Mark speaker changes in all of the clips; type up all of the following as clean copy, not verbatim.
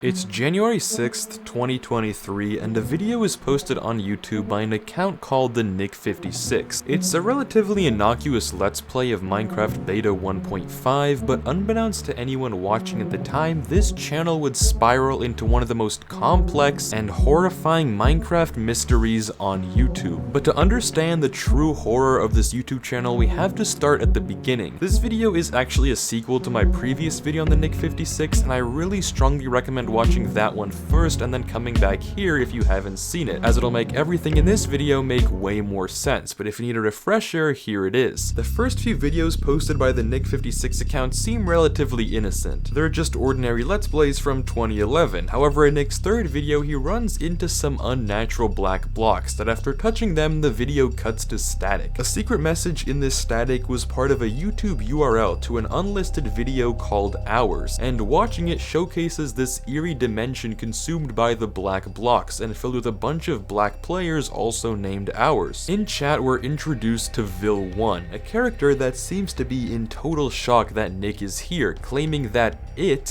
Speaker 1: It's January 6th, 2023, and a video is posted on YouTube by an account called TheNick56. It's a relatively innocuous let's play of Minecraft Beta 1.5, but unbeknownst to anyone watching at the time, this channel would spiral into one of the most complex and horrifying Minecraft mysteries on YouTube. But to understand the true horror of this YouTube channel, we have to start at the beginning. This video is actually a sequel to my previous video on TheNick56, and I really strongly recommend watching that one first and then coming back here if you haven't seen it, as it'll make everything in this video make way more sense. But if you need a refresher, here it is. The first few videos posted by the Nick56 account seem relatively innocent. They're just ordinary let's plays from 2011. However, in Nick's third video, he runs into some unnatural black blocks that after touching them, the video cuts to static. A secret message in this static was part of a YouTube URL to an unlisted video called Hours, and watching it showcases this eerie dimension consumed by the black blocks and filled with a bunch of black players also named Hours. In chat, we're introduced to Vil1, a character that seems to be in total shock that Nick is here, claiming that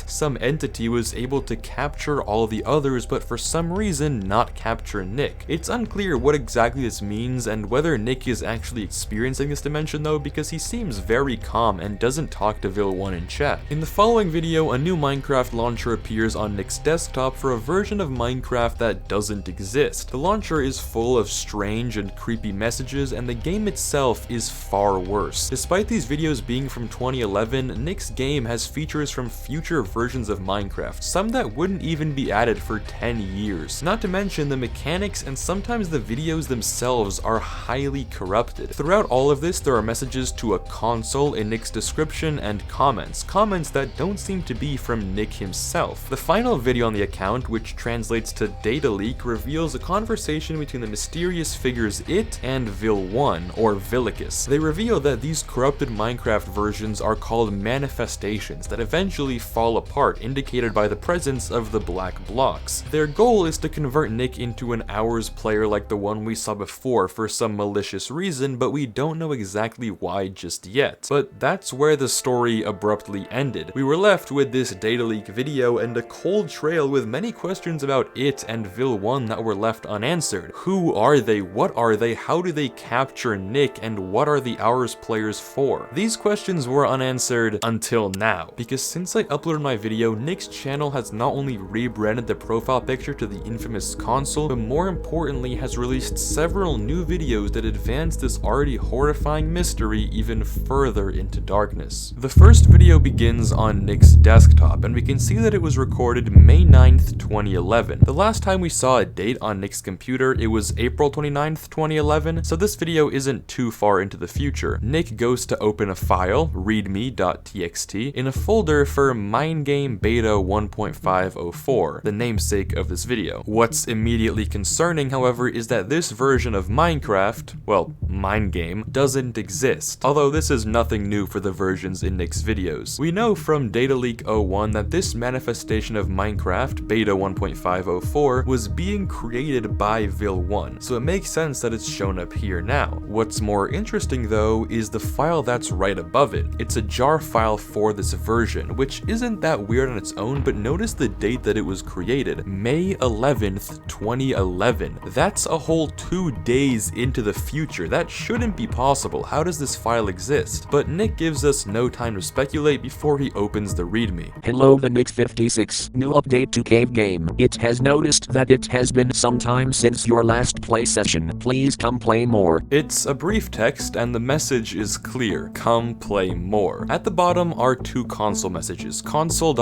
Speaker 1: some entity, was able to capture all the others but for some reason not capture Nick. It's unclear what exactly this means and whether Nick is actually experiencing this dimension though, because he seems very calm and doesn't talk to Vil1 in chat. In the following video, a new Minecraft launcher appears on Nick's desktop for a version of Minecraft that doesn't exist. The launcher is full of strange and creepy messages, and the game itself is far worse. Despite these videos being from 2011, Nick's game has features from future versions of Minecraft, some that wouldn't even be added for 10 years. Not to mention the mechanics and sometimes the videos themselves are highly corrupted. Throughout all of this, there are messages to a console in Nick's description and comments that don't seem to be from Nick himself. The final video on the account, which translates to data leak, reveals a conversation between the mysterious figures and Vil1, or Vilicus. They reveal that these corrupted Minecraft versions are called manifestations that eventually fall apart, indicated by the presence of the black blocks. Their goal is to convert Nick into an Hours player like the one we saw before for some malicious reason, but we don't know exactly why just yet. But that's where the story abruptly ended. We were left with this data leak video and a cold trail with many questions about it and Vil1 that were left unanswered. Who are they? What are they? How do they capture Nick? And what are the Hours players for? These questions were unanswered until now, because since I uploaded my video, Nick's channel has not only rebranded the profile picture to the infamous console, but more importantly has released several new videos that advance this already horrifying mystery even further into darkness. The first video begins on Nick's desktop, and we can see that it was recorded May 9th, 2011. The last time we saw a date on Nick's computer, it was April 29th, 2011, so this video isn't too far into the future. Nick goes to open a file, readme.txt, in a folder for Minegame Beta 1.504, the namesake of this video. What's immediately concerning, however, is that this version of Minecraft, well, Minegame, doesn't exist, although this is nothing new for the versions in Nick's videos. We know from Data Leak 01 that this manifestation of Minecraft, Beta 1.504, was being created by Vil1, so it makes sense that it's shown up here now. What's more interesting though is the file that's right above it. It's a jar file for this version, which isn't that weird on its own, but notice the date that it was created, May 11th, 2011. That's a whole 2 days into the future. That shouldn't be possible. How does this file exist? But Nick gives us no time to speculate before he opens the readme.
Speaker 2: Hello, the Nick56. New update to Cave Game. It has noticed that it has been some time since your last play session. Please come play more.
Speaker 1: It's a brief text and the message is clear. Come play more. At the bottom are two console messages, console./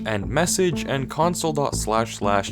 Speaker 1: and message and console./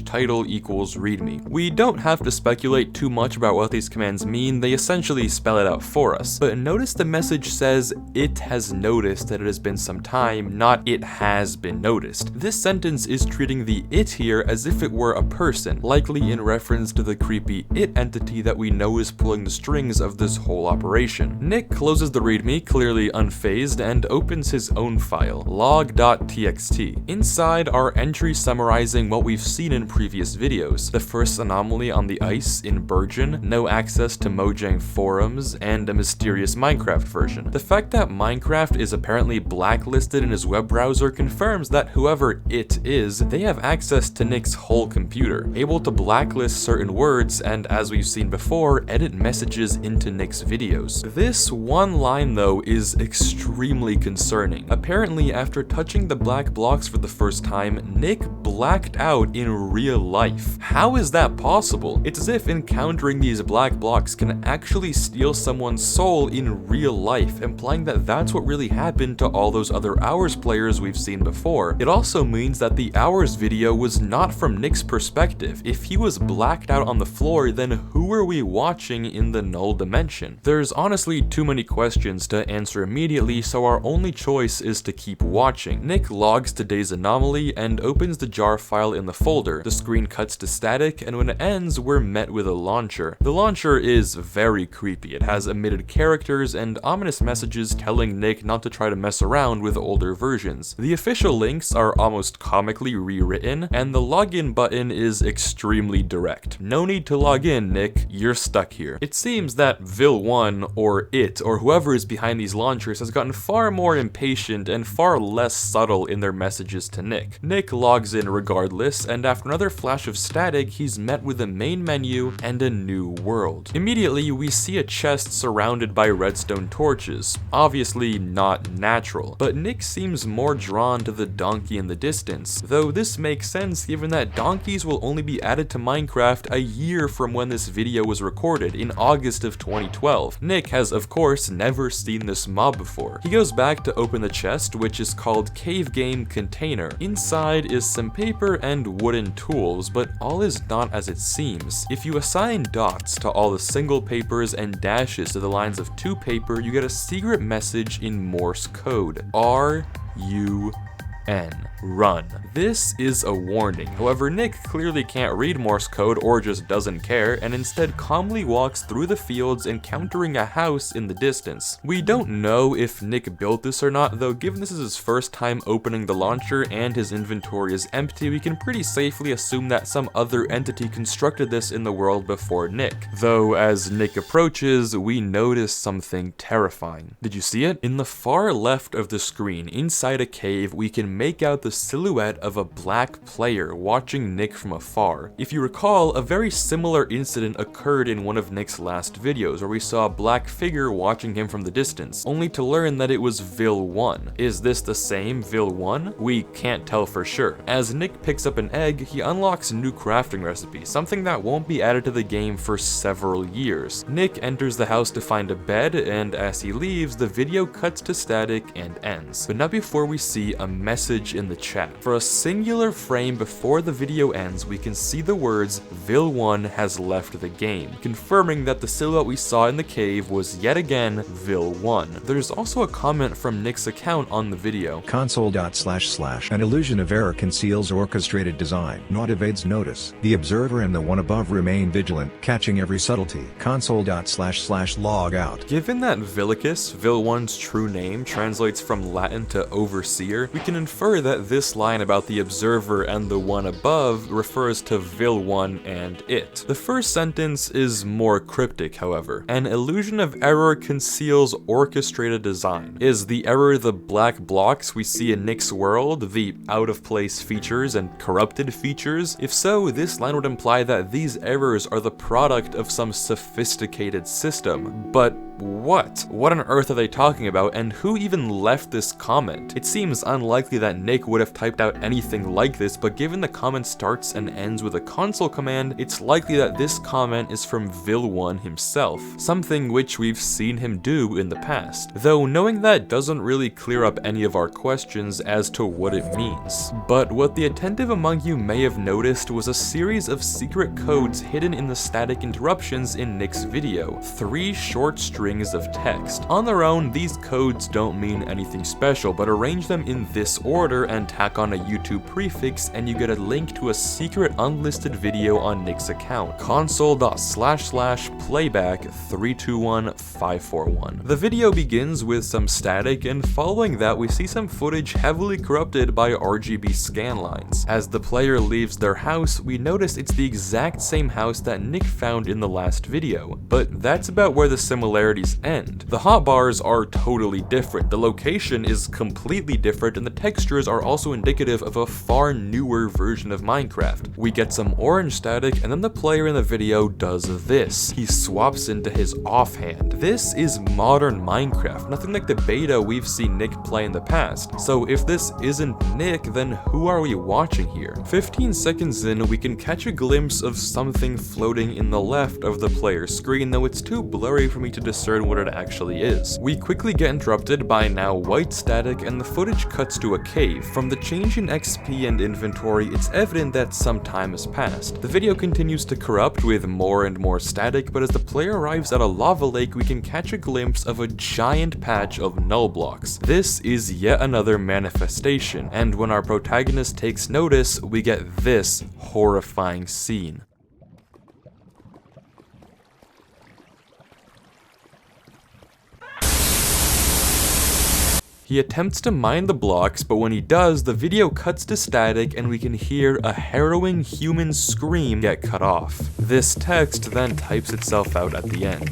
Speaker 1: title equals readme. We don't have to speculate too much about what these commands mean, they essentially spell it out for us. But notice the message says it has noticed that it has been some time, not it has been noticed. This sentence is treating the it here as if it were a person, likely in reference to the creepy it entity that we know is pulling the strings of this whole operation. Nick closes the readme, clearly unfazed, and opens his own file, log.txt. Inside are entries summarizing what we've seen in previous videos. The first anomaly on the ice in Bergen, no access to Mojang forums, and a mysterious Minecraft version. The fact that Minecraft is apparently blacklisted in his web browser confirms that whoever it it is, they have access to Nick's whole computer, able to blacklist certain words and, as we've seen before, edit messages into Nick's videos. This one line though is extremely concerning. Apparently, after touching the black blocks for the first time, Nick blacked out in real life. How is that possible? It's as if encountering these black blocks can actually steal someone's soul in real life, implying that that's what really happened to all those other Hours players we've seen before. It also means that the Hours video was not from Nick's perspective. If he was blacked out on the floor, then who are we watching in the null dimension? There's honestly too many questions to answer immediately, so our only choice is to keep watching. Nick logs today's anomaly and opens the jar file in the folder. The screen cuts to static, and when it ends, we're met with a launcher. The launcher is very creepy. It has emitted characters and ominous messages telling Nick not to try to mess around with older versions. The official links are almost comically rewritten, and the login button is extremely direct. No need to log in, Nick, you're stuck here. It seems that Vil1 or it or whoever is behind these launchers has gotten far more impatient and far less subtle in their messages to Nick. Nick logs in regardless, and after another flash of static, he's met with a main menu and a new world. Immediately, we see a chest surrounded by redstone torches. Obviously not natural, but Nick seems more drawn to the donkey in the distance, though this makes sense given that donkeys will only be added to Minecraft a year from when this video was recorded, in August of 2012. Nick has of course never seen this mob before. He goes back to open the chest, which is called Cave Game Container. Inside is some paper and wooden tools, but all is not as it seems. If you assign dots to all the single papers and dashes to the lines of 2 paper, you get a secret message in Morse code. RUN. Run. This is a warning. However, Nick clearly can't read Morse code or just doesn't care, and instead calmly walks through the fields, encountering a house in the distance. We don't know if Nick built this or not, though given this is his first time opening the launcher and his inventory is empty, we can pretty safely assume that some other entity constructed this in the world before Nick. Though as Nick approaches, we notice something terrifying. Did you see it? In the far left of the screen, inside a cave, we can make out the silhouette of a black player watching Nick from afar. If you recall, a very similar incident occurred in one of Nick's last videos where we saw a black figure watching him from the distance, only to learn that it was Vil1. Is this the same Vil1? We can't tell for sure. As Nick picks up an egg, he unlocks a new crafting recipe, something that won't be added to the game for several years. Nick enters the house to find a bed, and as he leaves, the video cuts to static and ends. But not before we see a message in the chat. For a singular frame before the video ends, we can see the words Vil1 has left the game, confirming that the silhouette we saw in the cave was yet again Vil1. There's also a comment from Nick's account on the video.
Speaker 3: Console.// an illusion of error conceals orchestrated design, not evades notice. The observer and the one above remain vigilant, catching every subtlety. Console.// log out.
Speaker 1: Given that Vilicus, Vil1's true name, translates from Latin to overseer, we can infer that this line about the observer and the one above refers to Vil1 and it. The first sentence is more cryptic, however. An illusion of error conceals orchestrated design. Is the error the black blocks we see in Nick's world, the out-of-place features and corrupted features? If so, this line would imply that these errors are the product of some sophisticated system. But what? What on earth are they talking about, and who even left this comment? It seems unlikely that Nick would have typed out anything like this, but given the comment starts and ends with a console command, it's likely that this comment is from Vil1 himself, something which we've seen him do in the past. Though knowing that doesn't really clear up any of our questions as to what it means. But what the attentive among you may have noticed was a series of secret codes hidden in the static interruptions in Nick's video. 3 short strings of text. On their own, these codes don't mean anything special, but arrange them in this order and tack on a YouTube prefix and you get a link to a secret unlisted video on Nick's account. Console.//playback321541. The video begins with some static, and following that we see some footage heavily corrupted by RGB scan lines. As the player leaves their house, we notice it's the exact same house that Nick found in the last video, but that's about where the similarities story's end. The hotbars are totally different, the location is completely different, and the textures are also indicative of a far newer version of Minecraft. We get some orange static, and then the player in the video does this. He swaps into his offhand. This is modern Minecraft, nothing like the beta we've seen Nick play in the past. So if this isn't Nick, then who are we watching here? 15 seconds in, we can catch a glimpse of something floating in the left of the player's screen, though it's too blurry for me to discern what it actually is. We quickly get interrupted by now white static, and the footage cuts to a cave. From the change in XP and inventory, it's evident that some time has passed. The video continues to corrupt with more and more static, but as the player arrives at a lava lake, we can catch a glimpse of a giant patch of null blocks. This is yet another manifestation, and when our protagonist takes notice, we get this horrifying scene. He attempts to mine the blocks, but when he does, the video cuts to static and we can hear a harrowing human scream get cut off. This text then types itself out at the end.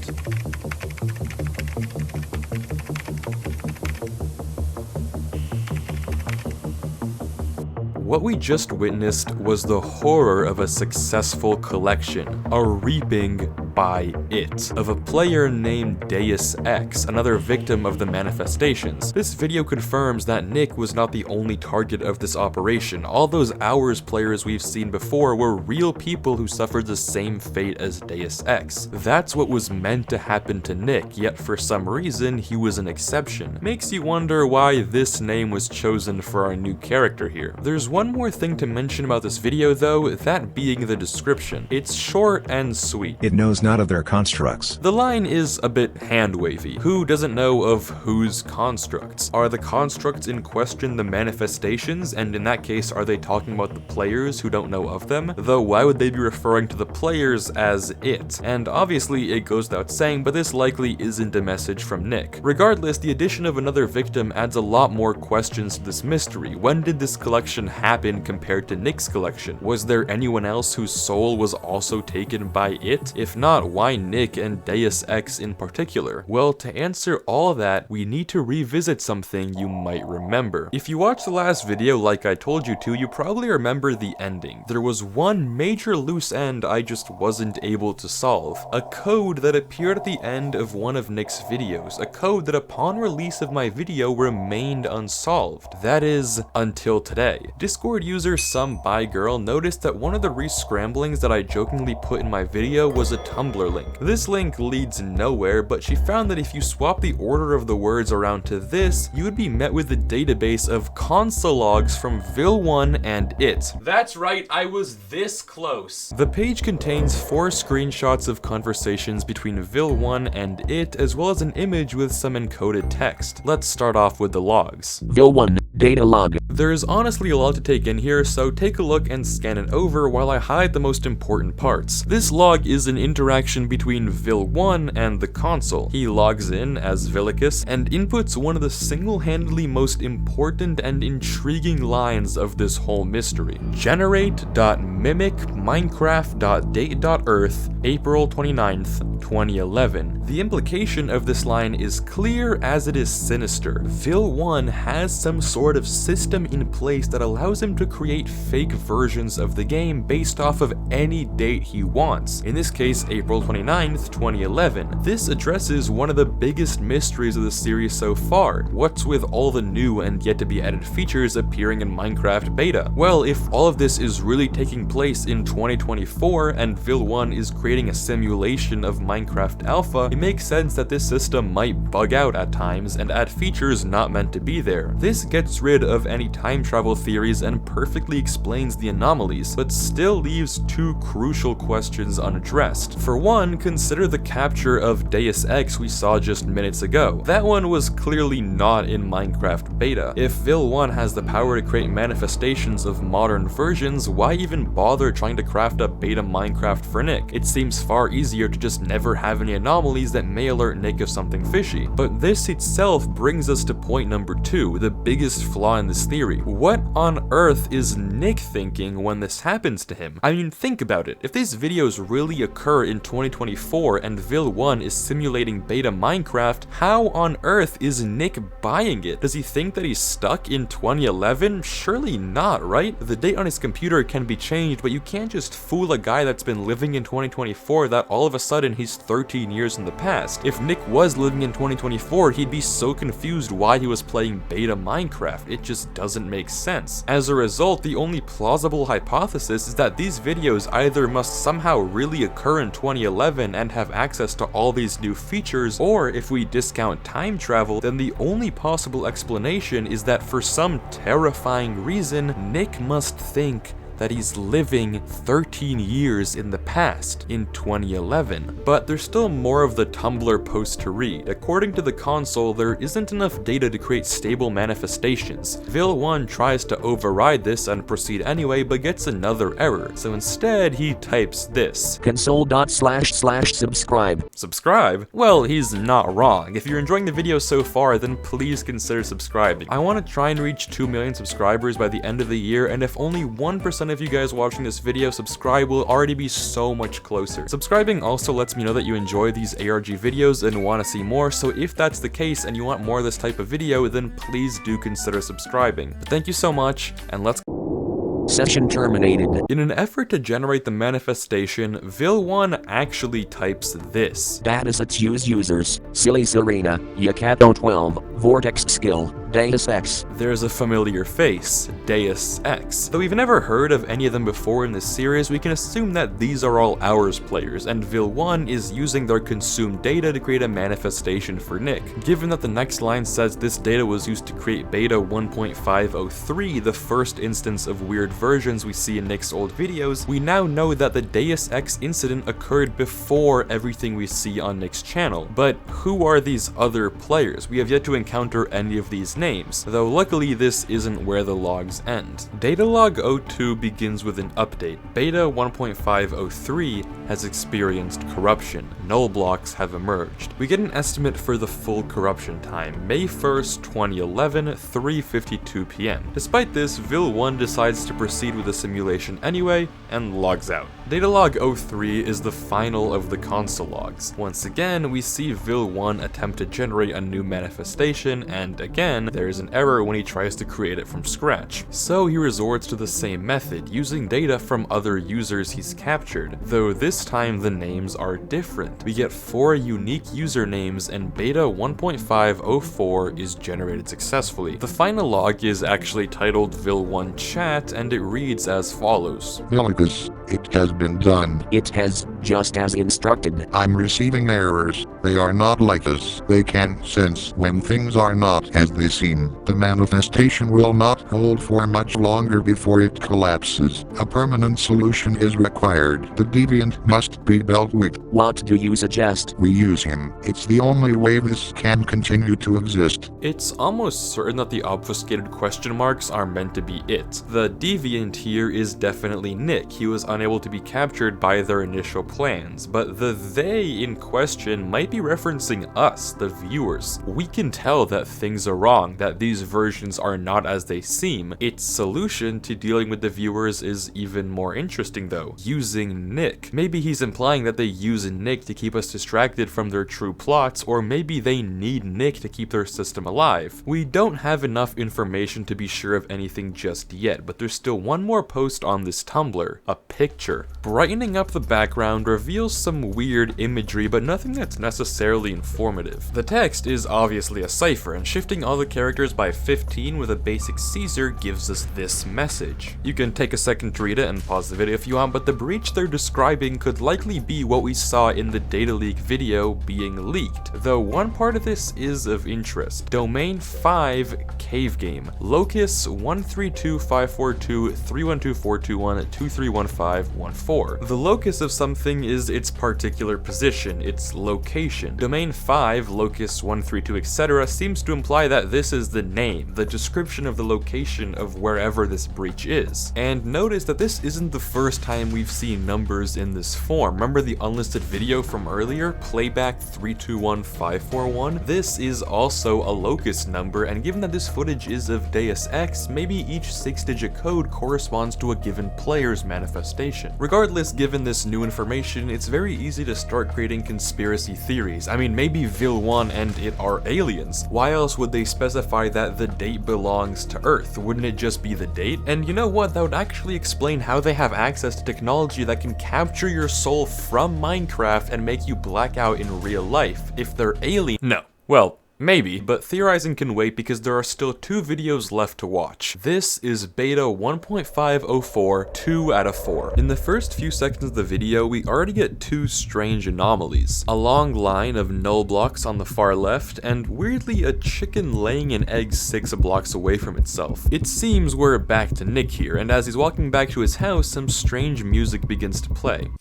Speaker 1: What we just witnessed was the horror of a successful collection, a reaping by it, of a player named Deus Ex, another victim of the manifestations. This video confirms that Nick was not the only target of this operation. All those Hours players we've seen before were real people who suffered the same fate as Deus Ex. That's what was meant to happen to Nick, yet for some reason he was an exception. Makes you wonder why this name was chosen for our new character here. There's one more thing to mention about this video though, that being the description. It's short and sweet.
Speaker 3: It knows not of their constructs.
Speaker 1: The line is a bit hand-wavy. Who doesn't know of whose constructs? Are the constructs in question the manifestations, and in that case are they talking about the players who don't know of them? Though why would they be referring to the players as it? And obviously it goes without saying, but this likely isn't a message from Nick. Regardless, the addition of another victim adds a lot more questions to this mystery. When did this collection happen compared to Nick's collection? Was there anyone else whose soul was also taken by it? If not, why Nick and Deus Ex in particular? Well, to answer all that, we need to revisit something you might remember. If you watched the last video like I told you to, you probably remember the ending. There was one major loose end I just wasn't able to solve. A code that appeared at the end of one of Nick's videos. A code that upon release of my video remained unsolved. That is, until today. Discord user SomeByGirl noticed that one of the re-scramblings that I jokingly put in my video was a Tumblr link. This link leads nowhere, but she found that if you swap the order of the words around to this, you would be met with a database of console logs from Vil1 and it. That's right, I was this close. The page contains 4 screenshots of conversations between Vil1 and it, as well as an image with some encoded text. Let's start off with the logs.
Speaker 2: Vil1, data log.
Speaker 1: There's honestly a lot to take in here, so take a look and scan it over while I highlight the most important parts. This log is an interaction between Vil1 and the console. He logs in as Vilicus and inputs one of the single-handedly most important and intriguing lines of this whole mystery. Generate.mimic.minecraft.date.earth, April 29th, 2011. The implication of this line is clear as it is sinister. Vil1 has some sort of system in place that allows him to create fake versions of the game based off of any date he wants. In this case, April 29th, 2011. This addresses one of the biggest mysteries of the series so far. What's with all the new and yet to be added features appearing in Minecraft beta? Well, if all of this is really taking place in 2024 and Vil1 is creating a simulation of Minecraft alpha, it makes sense that this system might bug out at times and add features not meant to be there. This gets rid of any time travel theories and perfectly explains the anomalies, but still leaves 2 crucial questions unaddressed. For one, consider the capture of Deus Ex we saw just minutes ago. That one was clearly not in Minecraft beta. If Vil1 has the power to create manifestations of modern versions, why even bother trying to craft a beta Minecraft for Nick? It seems far easier to just never ever have any anomalies that may alert Nick of something fishy. But this itself brings us to point number 2, the biggest flaw in this theory. What on earth is Nick thinking when this happens to him? I mean, think about it. If these videos really occur in 2024 and Vil1 is simulating beta Minecraft, how on earth is Nick buying it? Does he think that he's stuck in 2011? Surely not, right? The date on his computer can be changed, but you can't just fool a guy that's been living in 2024 that all of a sudden he's 13 years in the past. If Nick was living in 2024, he'd be so confused why he was playing beta Minecraft. It just doesn't make sense. As a result, the only plausible hypothesis is that these videos either must somehow really occur in 2011 and have access to all these new features, or if we discount time travel, then the only possible explanation is that for some terrifying reason, Nick must think that he's living 13 years in the past, in 2011. But there's still more of the Tumblr post to read. According to the console, there isn't enough data to create stable manifestations. Vil1 tries to override this and proceed anyway, but gets another error. So instead, he types this:
Speaker 2: console.//subscribe.
Speaker 1: Subscribe? Well, he's not wrong. If you're enjoying the video so far, then please consider subscribing. I want to try and reach 2 million subscribers by the end of the year, and if only 1% of you guys watching this video subscribe, will already be so much closer. Subscribing also lets me know that you enjoy these ARG videos and want to see more, so if that's the case and you want more of this type of video, then please do consider subscribing. But thank you so much, and let's go.
Speaker 2: Session terminated.
Speaker 1: In an effort to generate the manifestation, Vil1 actually types this:
Speaker 2: Datasets use users, Silly Serena, Yakato12, Vortex Skill, Deus Ex.
Speaker 1: There's a familiar face, Deus Ex. Though we've never heard of any of them before in this series, we can assume that these are all Hours players, and Vil1 is using their consumed data to create a manifestation for Nick. Given that the next line says this data was used to create beta 1.503, the first instance of weird versions we see in Nick's old videos, we now know that the Deus Ex incident occurred before everything we see on Nick's channel. But who are these other players? We have yet to encounter any of these names, though luckily this isn't where the logs end. Datalog 02 begins with an update. Beta 1.503 has experienced corruption. Null blocks have emerged. We get an estimate for the full corruption time, May 1st, 2011, 3:52 p.m. Despite this, Vil1 decides to proceed with the simulation anyway, and logs out. Datalog 03 is the final of the console logs. Once again, we see Vil1 attempt to generate a new manifestation, and again, there is an error when he tries to create it from scratch. So he resorts to the same method, using data from other users he's captured, though this time the names are different. We get 4 unique usernames, and beta 1.504 is generated successfully. The final log is actually titled Vil1 Chat, and it reads as follows:
Speaker 4: Milicus, it has been done.
Speaker 2: It has, just as instructed.
Speaker 4: I'm receiving errors. They are not like us. They can sense when things are not as they seem. The manifestation will not hold for much longer before it collapses. A permanent solution is required. The deviant must be dealt with.
Speaker 2: What do you suggest?
Speaker 4: We use him. It's the only way this can continue to exist.
Speaker 1: It's almost certain that the obfuscated question marks are meant to be it. The deviant here is definitely Nick. He was unable to be captured by their initial plans, but the they in question might be referencing us, the viewers. We can tell that things are wrong, that these versions are not as they seem. Its solution to dealing with the viewers is even more interesting though, using Nick. Maybe he's implying that they use Nick to keep us distracted from their true plots, or maybe they need Nick to keep their system alive. We don't have enough information to be sure of anything just yet, but there's still one more post on this Tumblr, a picture. Brightening up the background reveals some weird imagery, but nothing that's necessarily informative. The text is obviously a cipher, and shifting all the characters by 15 with a basic Caesar gives us this message. You can take a second to read it and pause the video if you want, but the breach they're describing could likely be what we saw in the data leak video being leaked, though one part of this is of interest. Domain 5 Cave Game. Locus 132.542.312.421.2315.14. The locus of something is its particular position, its location. location. Domain 5, locus 132, etc. seems to imply that this is the name, the description of the location of wherever this breach is. And notice that this isn't the first time we've seen numbers in this form. Remember the unlisted video from earlier, playback 321541? This is also a locus number, and given that this footage is of Deus Ex, maybe each 6-digit code corresponds to a given player's manifestation. Regardless, given this new information, it's very easy to start creating conspiracy theories. I mean, maybe Vil1 and it are aliens. Why else would they specify that the date belongs to Earth? Wouldn't it just be the date? And you know what, that would actually explain how they have access to technology that can capture your soul from Minecraft and make you black out in real life. If they're alien— no. Well, maybe, but theorizing can wait because there are still 2 videos left to watch. This is beta 1.504, 2 out of 4. In the first few seconds of the video, we already get 2 strange anomalies. A long line of null blocks on the far left, and weirdly a chicken laying an egg 6 blocks away from itself. It seems we're back to Nick here, and as he's walking back to his house, some strange music begins to play.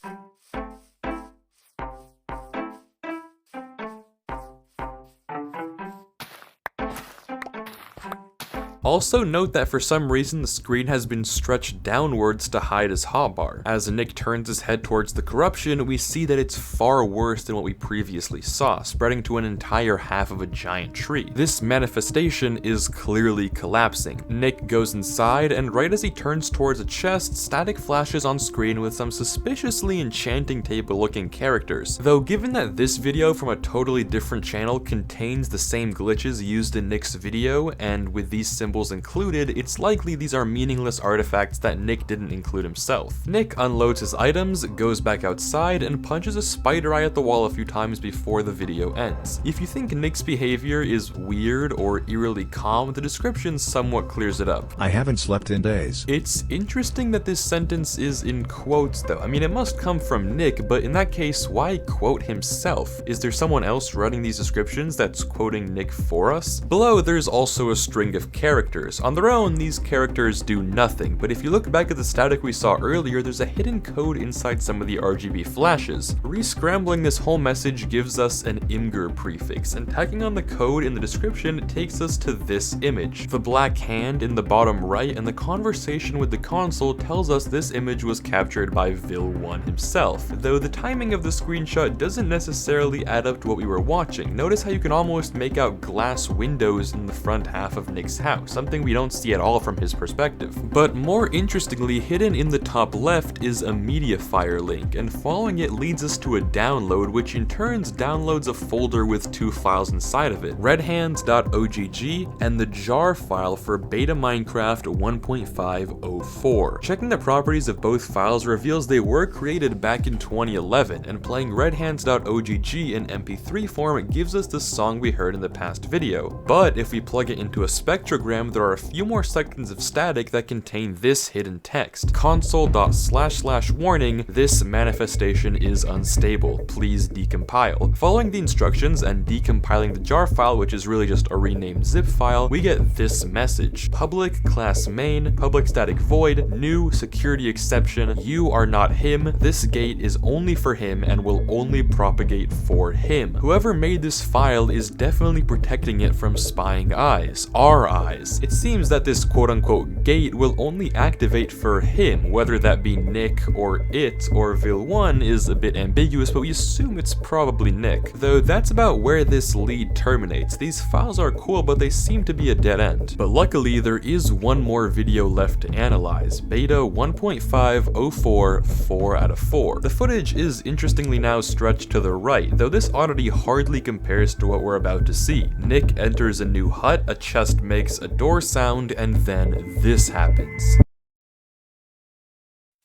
Speaker 1: Also note that for some reason the screen has been stretched downwards to hide his hotbar. As Nick turns his head towards the corruption, we see that it's far worse than what we previously saw, spreading to an entire half of a giant tree. This manifestation is clearly collapsing. Nick goes inside, and right as he turns towards a chest, static flashes on screen with some suspiciously enchanting table looking characters. Though given that this video from a totally different channel contains the same glitches used in Nick's video, and with these symbols included, it's likely these are meaningless artifacts that Nick didn't include himself. Nick unloads his items, goes back outside, and punches a spider eye at the wall a few times before the video ends. If you think Nick's behavior is weird or eerily calm, the description somewhat clears it up.
Speaker 3: I haven't slept in days.
Speaker 1: It's interesting that this sentence is in quotes though. I mean, it must come from Nick, but in that case, why quote himself? Is there someone else writing these descriptions that's quoting Nick for us? Below, there's also a string of characters. On their own, these characters do nothing, but if you look back at the static we saw earlier, there's a hidden code inside some of the RGB flashes. Rescrambling this whole message gives us an Imgur prefix, and tacking on the code in the description takes us to this image. The black hand in the bottom right and the conversation with the console tells us this image was captured by Vil1 himself, though the timing of the screenshot doesn't necessarily add up to what we were watching. Notice how you can almost make out glass windows in the front half of Nick's house, something we don't see at all from his perspective. But more interestingly, hidden in the top left is a Mediafire link, and following it leads us to a download, which in turn downloads a folder with 2 files inside of it, redhands.ogg and the jar file for beta Minecraft 1.504. Checking the properties of both files reveals they were created back in 2011, and playing redhands.ogg in MP3 form gives us the song we heard in the past video. But if we plug it into a spectrogram, there are a few more seconds of static that contain this hidden text. console.//warning, this manifestation is unstable. Please decompile. Following the instructions and decompiling the jar file, which is really just a renamed zip file, we get this message. Public class main, public static void, new security exception, you are not him, this gate is only for him and will only propagate for him. Whoever made this file is definitely protecting it from spying eyes, our eyes. It seems that this quote-unquote gate will only activate for him, whether that be Nick or it or Vil1 is a bit ambiguous, but we assume it's probably Nick. Though that's about where this lead terminates. These files are cool, but they seem to be a dead end. But luckily, there is one more video left to analyze, beta 1.504, 4 out of 4. The footage is interestingly now stretched to the right, though this oddity hardly compares to what we're about to see. Nick enters a new hut, a chest makes a door sound, and then this happens.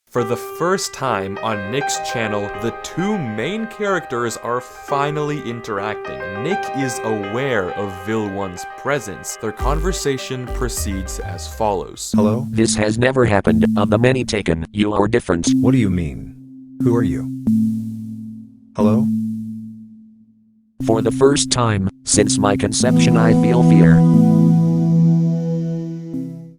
Speaker 1: For the first time on Nick's channel, the 2 main characters are finally interacting. Nick is aware of Vil1's presence. Their conversation proceeds as follows.
Speaker 3: Hello?
Speaker 2: This has never happened. Of the many taken, you are different.
Speaker 3: What do you mean? Who are you? Hello?
Speaker 2: For the first time since my conception, I feel fear.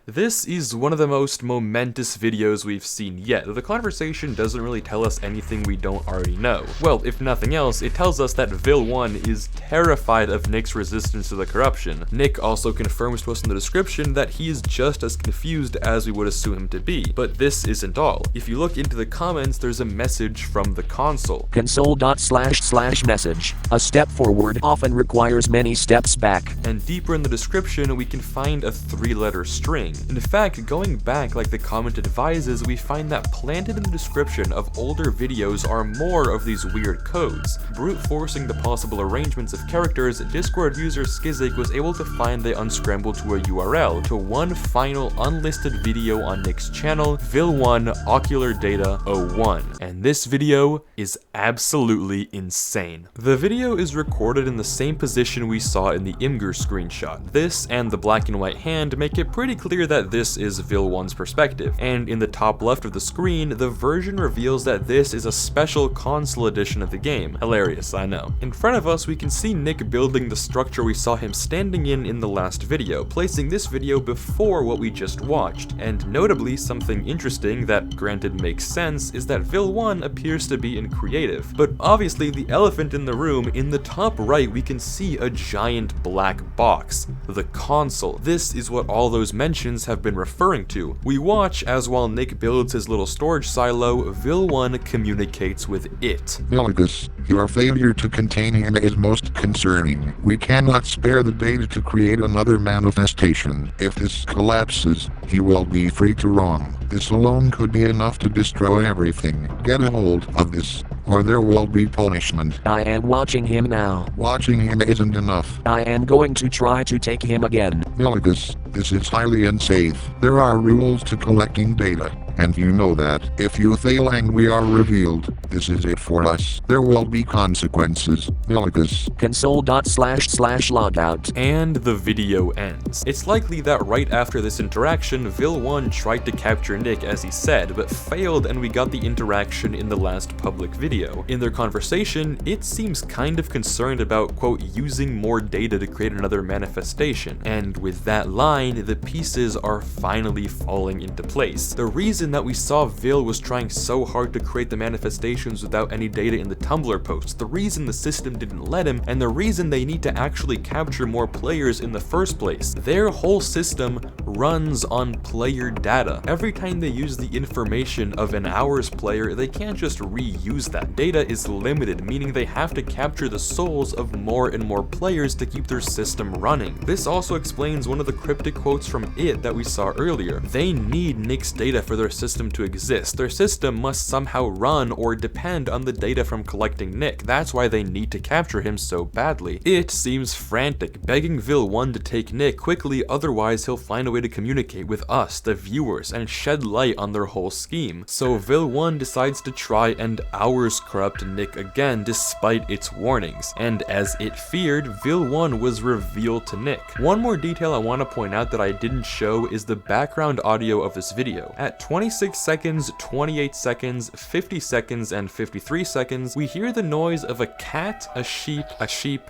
Speaker 1: This is one of the most momentous videos we've seen yet. The conversation doesn't really tell us anything we don't already know. Well, if nothing else, it tells us that Vil1 is terrified of Nick's resistance to the corruption. Nick also confirms to us in the description that he is just as confused as we would assume him to be. But this isn't all. If you look into the comments, there's a message from the console.
Speaker 2: Console.//message. A step forward often requires many steps back.
Speaker 1: And deeper in the description, we can find a 3-letter string. In fact, going back like the comment advises, we find that planted in the description of older videos are more of these weird codes. Brute forcing the possible arrangements of characters, Discord user Skizik was able to find they unscrambled to a URL to one final unlisted video on Nick's channel, Vil1 Ocular Data 01. And this video is absolutely insane. The video is recorded in the same position we saw in the Imgur screenshot. This and the black and white hand make it pretty clear that this is Vil1's perspective, and in the top left of the screen, the version reveals that this is a special console edition of the game. Hilarious, I know. In front of us, we can see Nick building the structure we saw him standing in the last video, placing this video before what we just watched. And notably, something interesting that granted makes sense is that Vil1 appears to be in creative. But obviously, the elephant in the room, in the top right, we can see a giant black box, the console. This is what all those mentions have been referring to. We watch as while Nick builds his little storage silo, Vil1 communicates with it.
Speaker 4: Miligus, your failure to contain him is most concerning. We cannot spare the data to create another manifestation. If this collapses, he will be free to roam. This alone could be enough to destroy everything. Get a hold of this, or there will be punishment.
Speaker 2: I am watching him now.
Speaker 4: Watching him isn't enough.
Speaker 2: I am going to try to take him again.
Speaker 4: Miligus, this is highly unsafe. There are rules to collecting data, and you know that. If you fail and we are revealed, this is it for us. There will be consequences. Miligus.
Speaker 2: Console.//logout.
Speaker 1: And the video ends. It's likely that right after this interaction, Vil1 tried to capture Nick as he said, but failed, and we got the interaction in the last public video. In their conversation, it seems kind of concerned about, quote, using more data to create another manifestation. And with that line, the pieces are finally falling into place. The reason that we saw Vil was trying so hard to create the manifestations without any data in the Tumblr posts, the reason the system didn't let him, and the reason they need to actually capture more players in the first place. Their whole system runs on player data. Every time they use the information of an hour's player, they can't just reuse that. Data is limited, meaning they have to capture the souls of more and more players to keep their system running. This also explains one of the cryptic quotes from it that we saw earlier. They need Nick's data for their system to exist. Their system must somehow run or depend on the data from collecting Nick. That's why they need to capture him so badly. It seems frantic, begging Vil1 to take Nick quickly, otherwise he'll find a way to communicate with us, the viewers, and shed light on their whole scheme. So Vil1 decides to try and hours corrupt Nick again despite its warnings. And as it feared, Vil1 was revealed to Nick. One more detail I want to point out that I didn't show is the background audio of this video. At 26 seconds, 28 seconds, 50 seconds, and 53 seconds, we hear the noise of a cat, a sheep,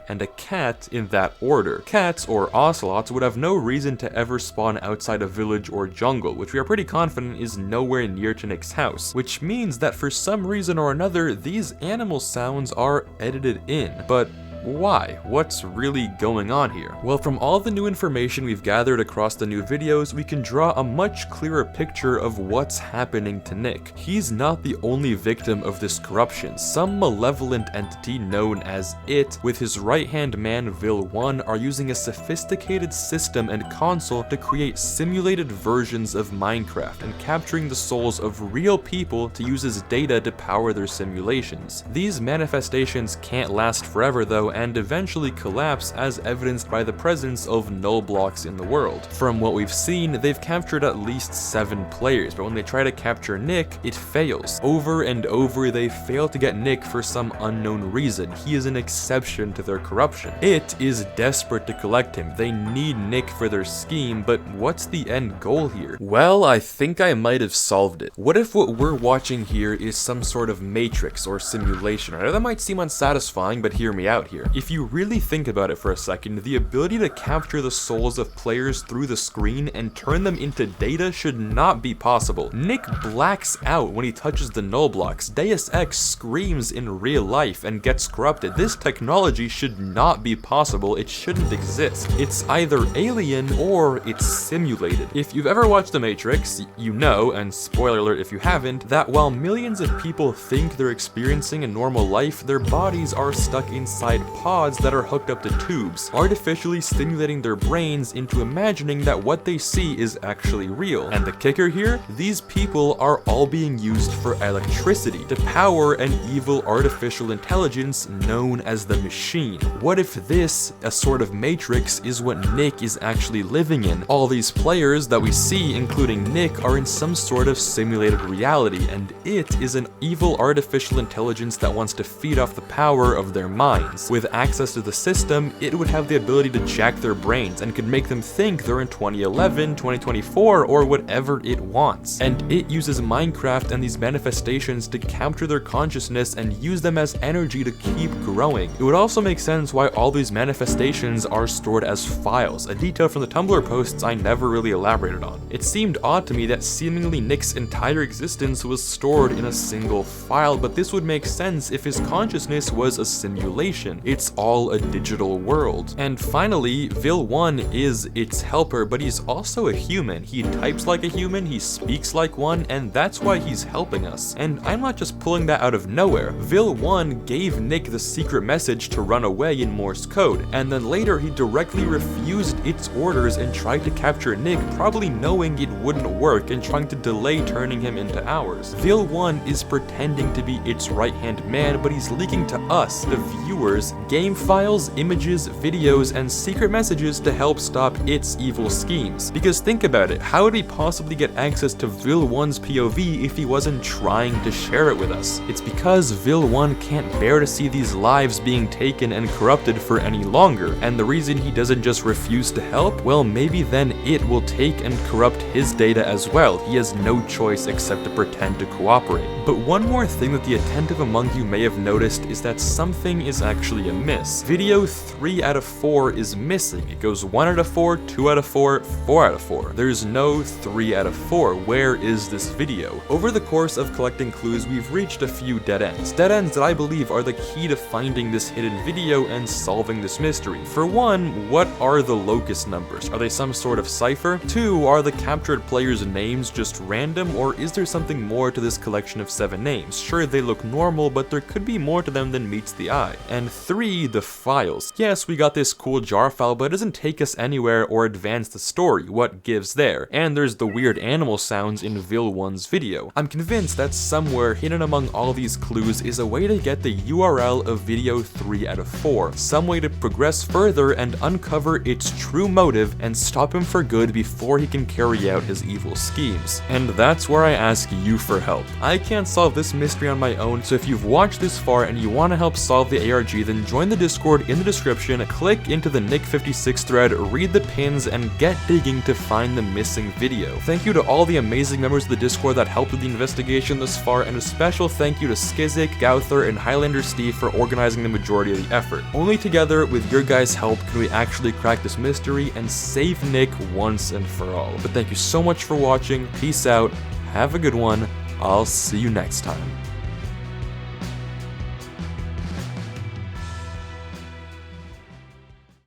Speaker 1: and a cat in that order. Cats, or ocelots, would have no reason to ever spawn outside a village or jungle, which we are pretty confident is nowhere near to Nick's house, which means that for some reason or another, these animal sounds are edited in. But why? What's really going on here? Well, from all the new information we've gathered across the new videos, we can draw a much clearer picture of what's happening to Nick. He's not the only victim of this corruption. Some malevolent entity known as It, with his right-hand man Vil1, are using a sophisticated system and console to create simulated versions of Minecraft and capturing the souls of real people to use as data to power their simulations. These manifestations can't last forever though, and eventually collapse as evidenced by the presence of null blocks in the world. From what we've seen, they've captured at least 7 players, but when they try to capture Nick, it fails. Over and over, they fail to get Nick for some unknown reason. He is an exception to their corruption. It is desperate to collect him. They need Nick for their scheme, but what's the end goal here? Well, I think I might have solved it. What if what we're watching here is some sort of matrix or simulation? Right? That might seem unsatisfying, but hear me out here. here. If you really think about it for a second, the ability to capture the souls of players through the screen and turn them into data should not be possible. Nick blacks out when he touches the null blocks. Deus Ex screams in real life and gets corrupted. This technology should not be possible. It shouldn't exist. It's either alien or it's simulated. If you've ever watched The Matrix, you know, and spoiler alert if you haven't, that while millions of people think they're experiencing a normal life, their bodies are stuck inside pods that are hooked up to tubes, artificially stimulating their brains into imagining that what they see is actually real. And the kicker here? These people are all being used for electricity to power an evil artificial intelligence known as the Machine. What if this, a sort of Matrix, is what Nick is actually living in? All these players that we see, including Nick, are in some sort of simulated reality, and it is an evil artificial intelligence that wants to feed off the power of their minds. With access to the system, it would have the ability to jack their brains and could make them think they're in 2011, 2024, or whatever it wants. And it uses Minecraft and these manifestations to capture their consciousness and use them as energy to keep growing. It would also make sense why all these manifestations are stored as files, a detail from the Tumblr posts I never really elaborated on. It seemed odd to me that seemingly Nick's entire existence was stored in a single file, but this would make sense if his consciousness was a simulation. It's all a digital world. And finally, Vil1 is its helper, but he's also a human. He types like a human, he speaks like one, and that's why he's helping us. And I'm not just pulling that out of nowhere. Vil1 gave Nick the secret message to run away in Morse code, and then later he directly refused its orders and tried to capture Nick, probably knowing it wouldn't work and trying to delay turning him into ours. Vil1 is pretending to be its right-hand man, but he's leaking to us, the viewers, game files, images, videos, and secret messages to help stop its evil schemes. Because think about it, how would he possibly get access to Vil1's POV if he wasn't trying to share it with us? It's because Vil1 can't bear to see these lives being taken and corrupted for any longer, and the reason he doesn't just refuse to help, well, maybe then it will take and corrupt his data as well. He has no choice except to pretend to cooperate. But one more thing that the attentive among you may have noticed is that something is actually amiss. Video 3 out of 4 is missing. It goes 1 out of 4, 2 out of 4, 4 out of 4. There's no 3 out of 4. Where is this video? Over the course of collecting clues, we've reached a few dead ends. Dead ends that I believe are the key to finding this hidden video and solving this mystery. For one, what are the locust numbers? Are they some sort of cipher? 2, are the captured players' names just random, or is there something more to this collection of 7 names? Sure, they look normal, but there could be more to them than meets the eye. And 3, the files. Yes, we got this cool jar file, but it doesn't take us anywhere or advance the story. What gives there? And there's the weird animal sounds in Vil1's video. I'm convinced that somewhere hidden among all these clues is a way to get the URL of video 3 out of 4. Some way to progress further and uncover its true motive and stop him for good before he can carry out his evil schemes. And that's where I ask you for help. I can't solve this mystery on my own, so if you've watched this far and you want to help solve the ARG, then join the Discord in the description, click into the Nick56 thread, read the pins, and get digging to find the missing video. Thank you to all the amazing members of the Discord that helped with the investigation thus far, and a special thank you to Skizik, Gouther, and Highlander Steve for organizing the majority of the effort. Only together, with your guys' help, can we actually crack this mystery and save Nick once and for all. But thank you so much for watching, peace out, have a good one, I'll see you next time.